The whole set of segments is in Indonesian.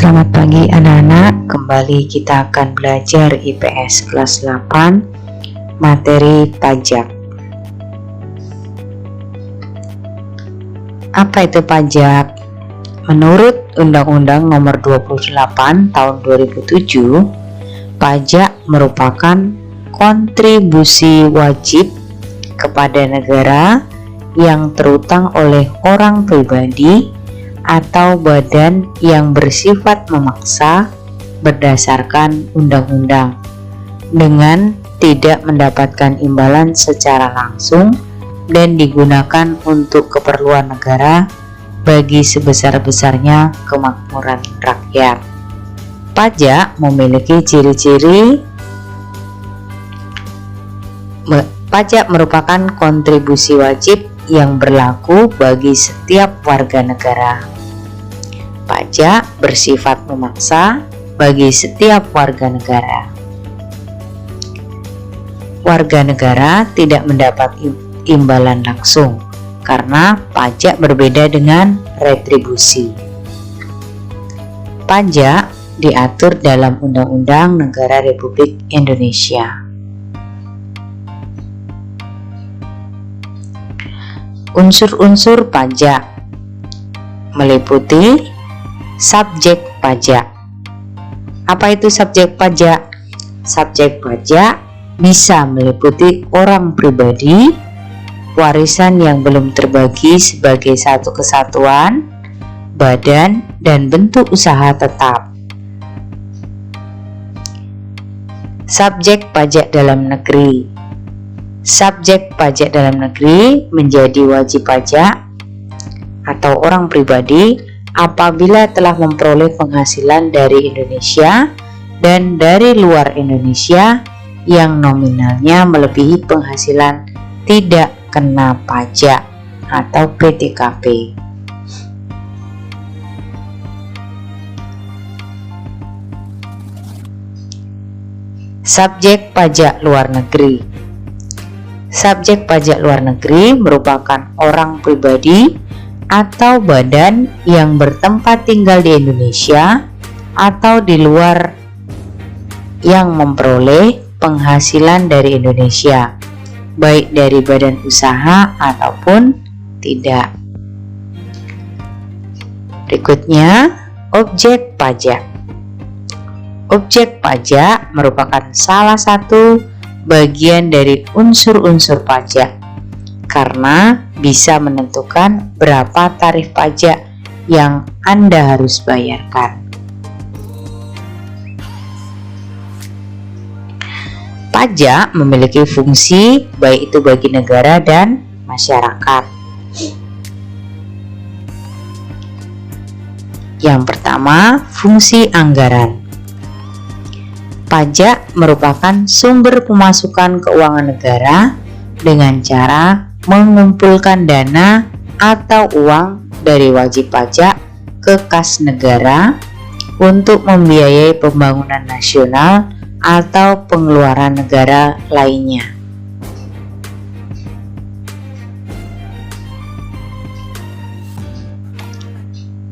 Selamat pagi anak-anak, kembali kita akan belajar IPS kelas 8 materi pajak. Apa itu pajak? Menurut Undang-Undang Nomor 28 Tahun 2007, pajak merupakan kontribusi wajib kepada negara yang terutang oleh orang pribadi atau badan yang bersifat memaksa berdasarkan undang-undang dengan tidak mendapatkan imbalan secara langsung dan digunakan untuk keperluan negara bagi sebesar-besarnya kemakmuran rakyat. Pajak memiliki ciri-ciri. Pajak merupakan kontribusi wajib yang berlaku bagi setiap warga negara. Pajak bersifat memaksa bagi setiap warga negara. Warga negara tidak mendapat imbalan langsung karena pajak berbeda dengan retribusi. Pajak diatur dalam Undang-Undang Negara Republik Indonesia. Unsur-unsur pajak meliputi subjek pajak. Apa itu subjek pajak? Subjek pajak bisa meliputi orang pribadi, warisan yang belum terbagi sebagai satu kesatuan, badan, dan bentuk usaha tetap. Subjek pajak dalam negeri. Subjek pajak dalam negeri menjadi wajib pajak atau orang pribadi apabila telah memperoleh penghasilan dari Indonesia dan dari luar Indonesia yang nominalnya melebihi penghasilan tidak kena pajak atau PTKP. Subjek pajak luar negeri. Subjek pajak luar negeri merupakan orang pribadi atau badan yang bertempat tinggal di Indonesia atau di luar yang memperoleh penghasilan dari Indonesia, baik dari badan usaha ataupun tidak. Berikutnya, objek pajak. Objek pajak merupakan salah satu bagian dari unsur-unsur pajak karena bisa menentukan berapa tarif pajak yang Anda harus bayarkan. Pajak memiliki fungsi baik itu bagi negara dan masyarakat. Yang pertama, fungsi anggaran. Pajak merupakan sumber pemasukan keuangan negara dengan cara mengumpulkan dana atau uang dari wajib pajak ke kas negara untuk membiayai pembangunan nasional atau pengeluaran negara lainnya.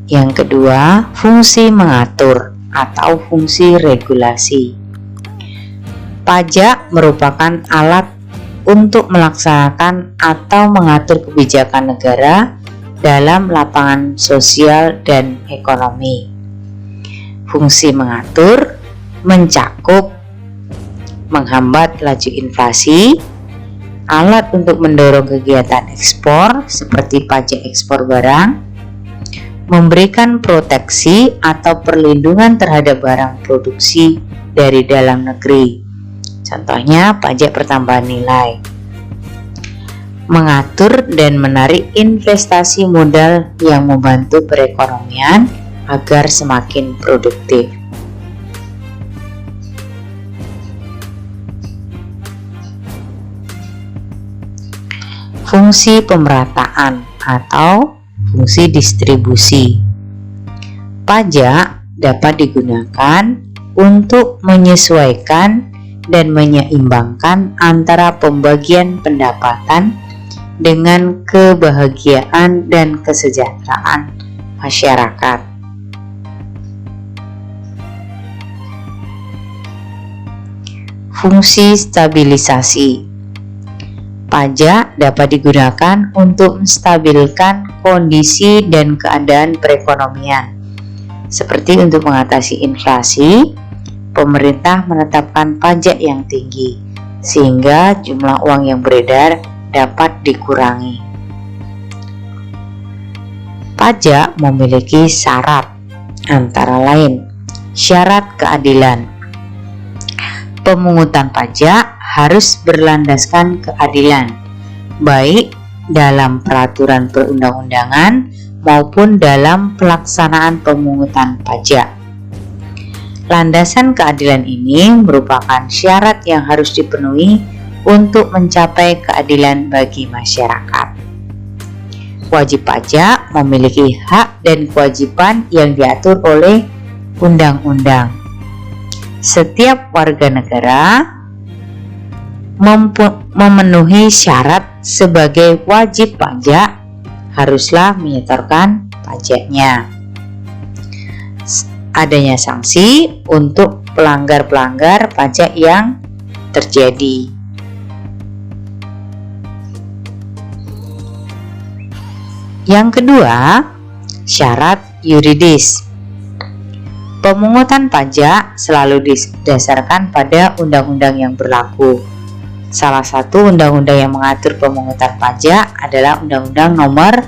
Yang kedua, fungsi mengatur atau fungsi regulasi. Pajak merupakan alat untuk melaksanakan atau mengatur kebijakan negara dalam lapangan sosial dan ekonomi. Fungsi mengatur mencakup menghambat laju inflasi, alat untuk mendorong kegiatan ekspor seperti pajak ekspor barang, memberikan proteksi atau perlindungan terhadap barang produksi dari dalam negeri. Contohnya pajak pertambahan nilai. Mengatur dan menarik investasi modal yang membantu perekonomian agar semakin produktif. Fungsi pemerataan atau fungsi distribusi. Pajak dapat digunakan untuk menyesuaikan dan menyeimbangkan antara pembagian pendapatan dengan kebahagiaan dan kesejahteraan masyarakat. Fungsi stabilisasi. Pajak dapat digunakan untuk menstabilkan kondisi dan keadaan perekonomian. Seperti untuk mengatasi inflasi, pemerintah menetapkan pajak yang tinggi sehingga jumlah uang yang beredar dapat dikurangi. Pajak memiliki syarat, antara lain syarat keadilan. Pemungutan pajak harus berlandaskan keadilan, baik dalam peraturan perundang-undangan maupun dalam pelaksanaan pemungutan pajak. Landasan keadilan ini merupakan syarat yang harus dipenuhi untuk mencapai keadilan bagi masyarakat. Wajib pajak memiliki hak dan kewajiban yang diatur oleh undang-undang. Setiap warga negara memenuhi syarat sebagai wajib pajak haruslah menyetorkan pajaknya. Adanya sanksi untuk pelanggar-pelanggar pajak yang terjadi. Yang kedua, syarat yuridis. Pemungutan pajak selalu didasarkan pada undang-undang yang berlaku. Salah satu undang-undang yang mengatur pemungutan pajak adalah Undang-Undang Nomor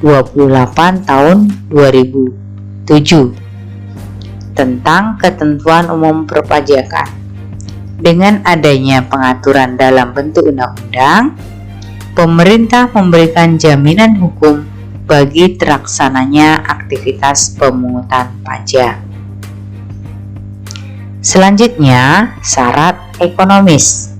28 Tahun 2007 tentang Ketentuan Umum Perpajakan. Dengan adanya pengaturan dalam bentuk undang-undang, pemerintah memberikan jaminan hukum bagi terlaksananya aktivitas pemungutan pajak. Selanjutnya, syarat ekonomis.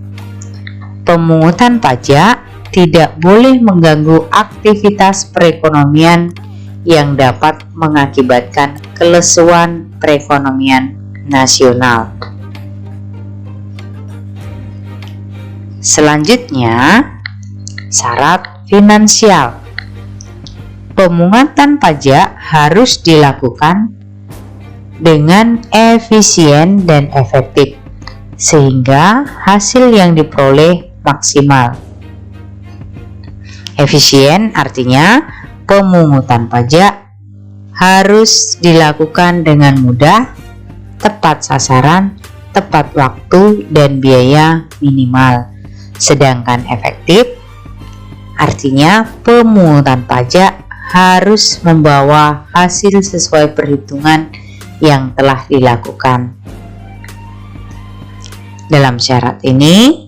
Pemungutan pajak tidak boleh mengganggu aktivitas perekonomian yang dapat mengakibatkan kelesuan perekonomian nasional. Selanjutnya, syarat finansial. Pemungutan pajak harus dilakukan dengan efisien dan efektif, sehingga hasil yang diperoleh maksimal. Efisien artinya pemungutan pajak harus dilakukan dengan mudah, tepat sasaran, tepat waktu, dan biaya minimal. Sedangkan efektif artinya pemungutan pajak harus membawa hasil sesuai perhitungan yang telah dilakukan. Dalam syarat ini,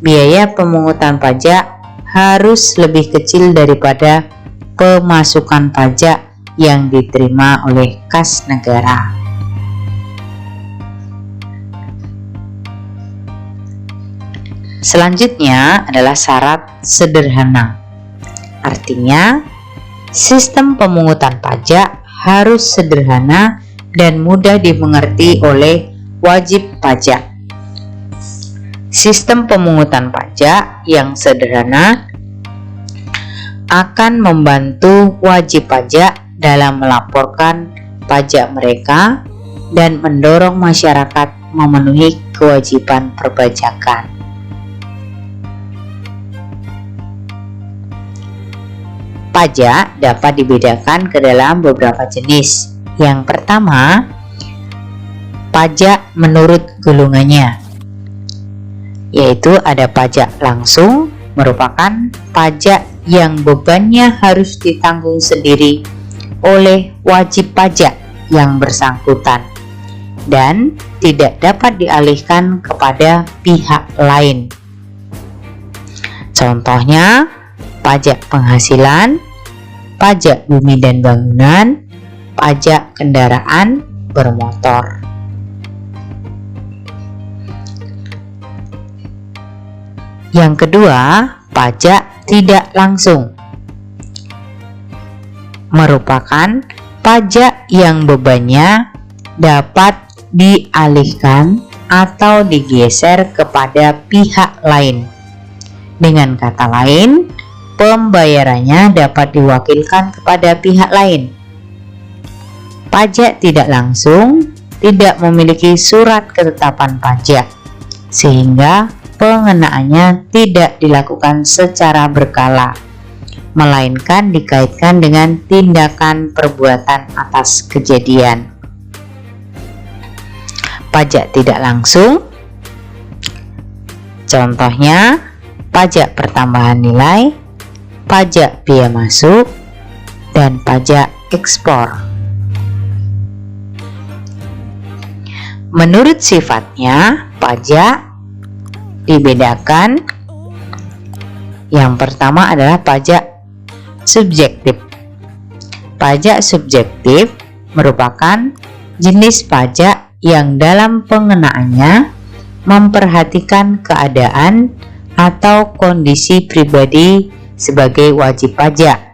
biaya pemungutan pajak harus lebih kecil daripada pemasukan pajak yang diterima oleh kas negara. Selanjutnya adalah syarat sederhana. Artinya, sistem pemungutan pajak harus sederhana dan mudah dimengerti oleh wajib pajak. Sistem pemungutan pajak yang sederhana akan membantu wajib pajak dalam melaporkan pajak mereka dan mendorong masyarakat memenuhi kewajiban perpajakan. Pajak dapat dibedakan ke dalam beberapa jenis. Yang pertama, pajak menurut golongannya, yaitu ada pajak langsung, merupakan pajak yang bebannya harus ditanggung sendiri oleh wajib pajak yang bersangkutan dan tidak dapat dialihkan kepada pihak lain. Contohnya, pajak penghasilan, pajak bumi dan bangunan, pajak kendaraan bermotor. Yang kedua, pajak tidak langsung, merupakan pajak yang bebannya dapat dialihkan atau digeser kepada pihak lain. Dengan kata lain, pembayarannya dapat diwakilkan kepada pihak lain. Pajak tidak langsung tidak memiliki surat ketetapan pajak, sehingga pengenaannya tidak dilakukan secara berkala, melainkan dikaitkan dengan tindakan perbuatan atas kejadian. Pajak tidak langsung, contohnya pajak pertambahan nilai, pajak biaya masuk, dan pajak ekspor. Menurut sifatnya, pajak dibedakan. Yang pertama adalah pajak subjektif. Pajak subjektif merupakan jenis pajak yang dalam pengenaannya memperhatikan keadaan atau kondisi pribadi sebagai wajib pajak.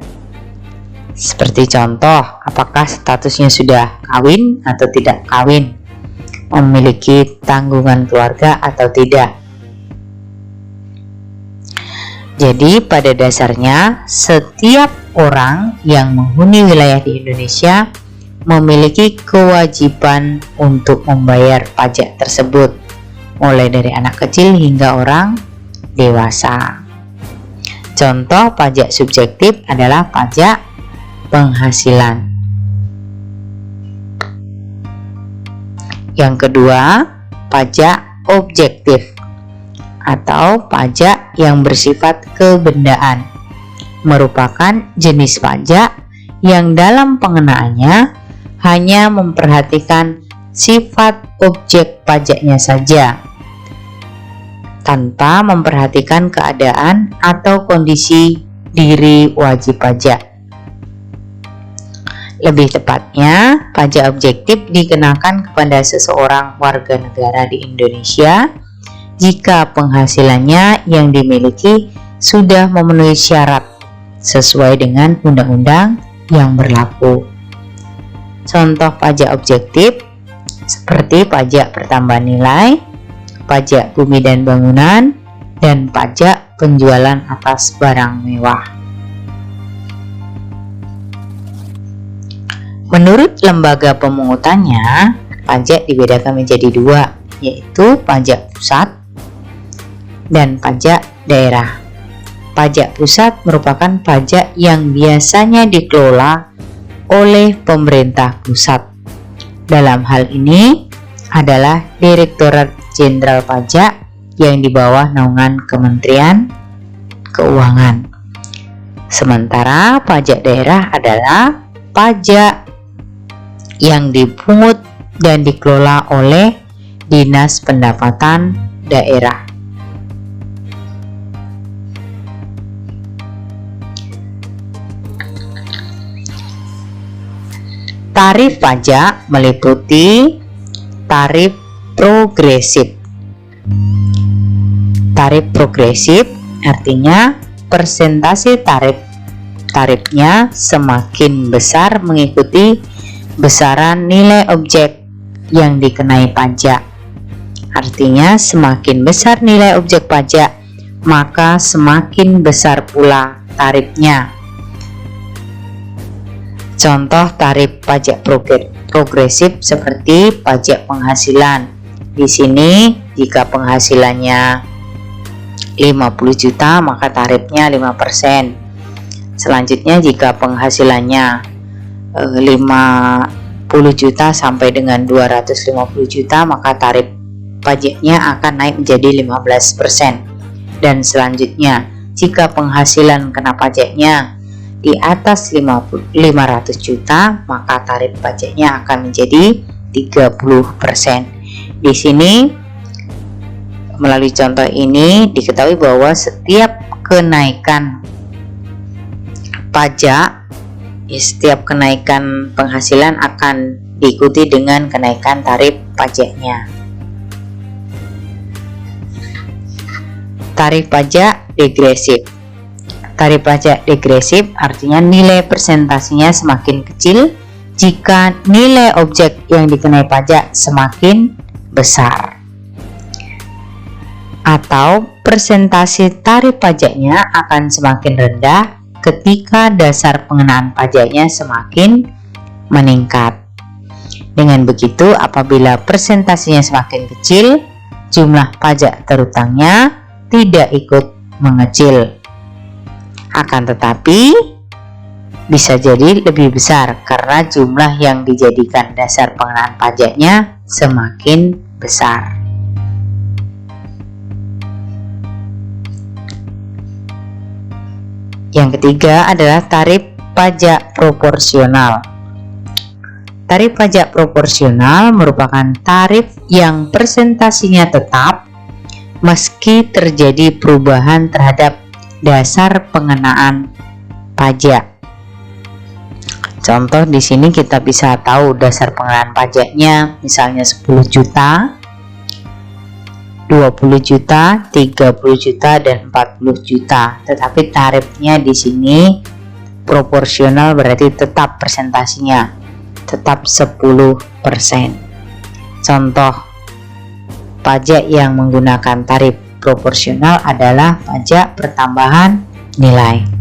Seperti contoh, apakah statusnya sudah kawin atau tidak kawin, memiliki tanggungan keluarga atau tidak. Jadi pada dasarnya setiap orang yang menghuni wilayah di Indonesia memiliki kewajiban untuk membayar pajak tersebut, mulai dari anak kecil hingga orang dewasa. Contoh pajak subjektif adalah pajak penghasilan. Yang kedua, pajak objektif atau pajak yang bersifat kebendaan, merupakan jenis pajak yang dalam pengenaannya hanya memperhatikan sifat objek pajaknya saja, tanpa memperhatikan keadaan atau kondisi diri wajib pajak. Lebih tepatnya, pajak objektif dikenakan kepada seseorang warga negara di Indonesia jika penghasilannya yang dimiliki sudah memenuhi syarat sesuai dengan undang-undang yang berlaku. Contoh pajak objektif seperti pajak pertambahan nilai, pajak bumi dan bangunan, dan pajak penjualan atas barang mewah. Menurut lembaga pemungutannya, pajak dibedakan menjadi dua, yaitu pajak pusat dan pajak daerah. Pajak pusat merupakan pajak yang biasanya dikelola oleh pemerintah pusat. Dalam hal ini adalah Direktorat Jenderal Pajak yang di bawah naungan Kementerian Keuangan. Sementara pajak daerah adalah pajak yang dipungut dan dikelola oleh Dinas Pendapatan Daerah. Tarif pajak meliputi tarif progresif. Tarif progresif artinya persentase tarifnya semakin besar mengikuti besaran nilai objek yang dikenai pajak. Artinya semakin besar nilai objek pajak, maka semakin besar pula tarifnya. Contoh tarif pajak progresif seperti pajak penghasilan. Di sini jika penghasilannya 50 juta maka tarifnya 5%. Selanjutnya jika penghasilannya 50 juta sampai dengan 250 juta maka tarif pajaknya akan naik menjadi 15%. Dan selanjutnya jika penghasilan kena pajaknya di atas 500 juta maka tarif pajaknya akan menjadi 30%. Di sini melalui contoh ini diketahui bahwa setiap kenaikan pajak, setiap kenaikan penghasilan akan diikuti dengan kenaikan tarif pajaknya. Tarif pajak degresif. Tarif pajak degresif artinya nilai persentasenya semakin kecil jika nilai objek yang dikenai pajak semakin besar, atau persentase tarif pajaknya akan semakin rendah ketika dasar pengenaan pajaknya semakin meningkat. Dengan begitu, apabila persentasenya semakin kecil, jumlah pajak terutangnya tidak ikut mengecil. Akan tetapi bisa jadi lebih besar karena jumlah yang dijadikan dasar pengenaan pajaknya semakin besar. Yang ketiga adalah tarif pajak proporsional. Tarif pajak proporsional merupakan tarif yang persentasinya tetap meski terjadi perubahan terhadap dasar pengenaan pajak. Contoh di sini kita bisa tahu dasar pengenaan pajaknya misalnya 10 juta, 20 juta, 30 juta, dan 40 juta. Tetapi tarifnya di sini proporsional, berarti tetap persentasinya, tetap 10%. Contoh pajak yang menggunakan tarif proporsional adalah pajak pertambahan nilai.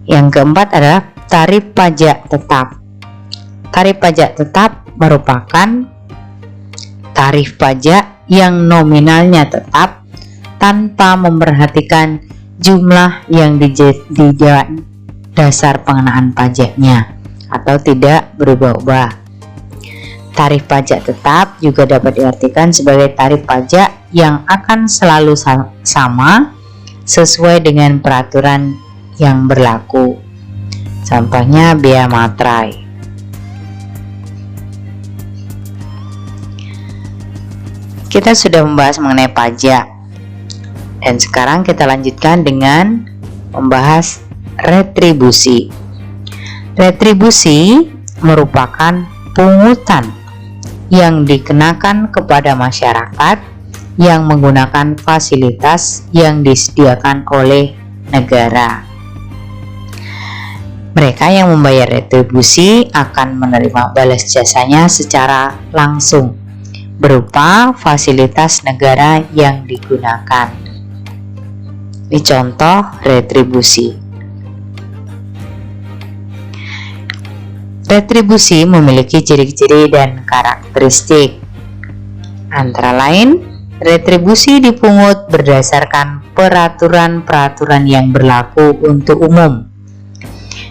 Yang keempat adalah tarif pajak tetap. Tarif pajak tetap merupakan tarif pajak yang nominalnya tetap tanpa memperhatikan jumlah yang dijadikan dasar pengenaan pajaknya atau tidak berubah-ubah. Tarif pajak tetap juga dapat diartikan sebagai tarif pajak yang akan selalu sama sesuai dengan peraturan yang berlaku. Contohnya bea materai. Kita sudah membahas mengenai pajak, dan sekarang kita lanjutkan dengan membahas retribusi. Retribusi merupakan pungutan yang dikenakan kepada masyarakat yang menggunakan fasilitas yang disediakan oleh negara. Mereka yang membayar retribusi akan menerima balas jasanya secara langsung berupa fasilitas negara yang digunakan. Ini contoh retribusi. Retribusi memiliki ciri-ciri dan karakteristik. Antara lain, retribusi dipungut berdasarkan peraturan-peraturan yang berlaku untuk umum.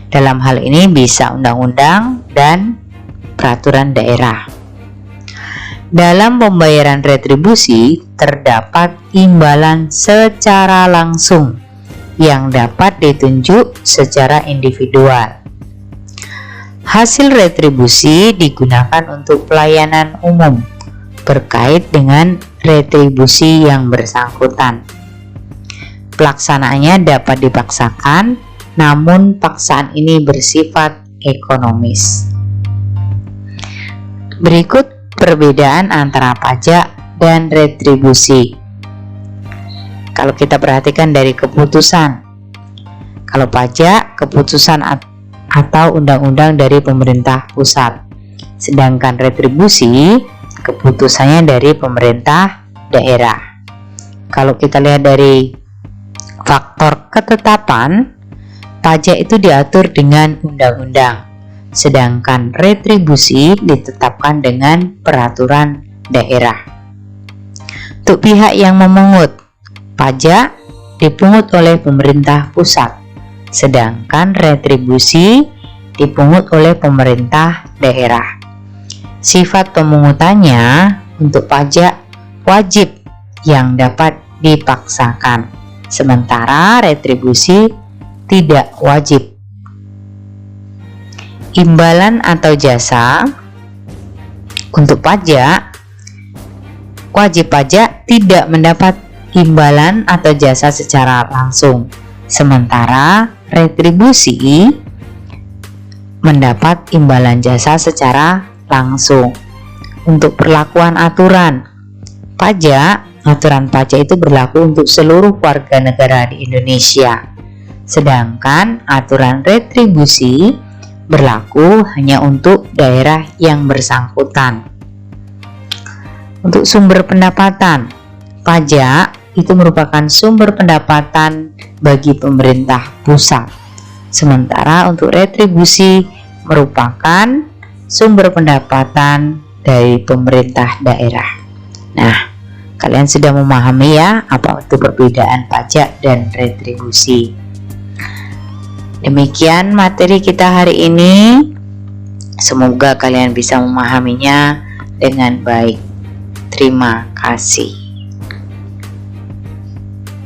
Dalam hal ini bisa undang-undang dan peraturan daerah. Dalam pembayaran retribusi terdapat imbalan secara langsung yang dapat ditunjuk secara individual. Hasil retribusi digunakan untuk pelayanan umum berkait dengan retribusi yang bersangkutan. Pelaksanaannya dapat dipaksakan, namun paksaan ini bersifat ekonomis. Berikut perbedaan antara pajak dan retribusi. Kalau kita perhatikan dari keputusan, kalau pajak keputusan atau undang-undang dari pemerintah pusat, sedangkan retribusi keputusannya dari pemerintah daerah. Kalau kita lihat dari faktor ketetapan, pajak itu diatur dengan undang-undang, sedangkan retribusi ditetapkan dengan peraturan daerah. Untuk pihak yang memungut, pajak dipungut oleh pemerintah pusat, sedangkan retribusi dipungut oleh pemerintah daerah. Sifat pemungutannya untuk pajak wajib yang dapat dipaksakan, sementara retribusi tidak wajib. Imbalan atau jasa untuk pajak, wajib pajak tidak mendapat imbalan atau jasa secara langsung, sementara retribusi mendapat imbalan jasa secara langsung. Untuk perlakuan aturan pajak, aturan pajak itu berlaku untuk seluruh warga negara di Indonesia, sedangkan aturan retribusi berlaku hanya untuk daerah yang bersangkutan. Untuk sumber pendapatan, pajak itu merupakan sumber pendapatan bagi pemerintah pusat, sementara untuk retribusi merupakan sumber pendapatan dari pemerintah daerah. Nah, kalian sudah memahami ya apa itu perbedaan pajak dan retribusi. Demikian materi kita hari ini. Semoga kalian bisa memahaminya dengan baik. Terima kasih.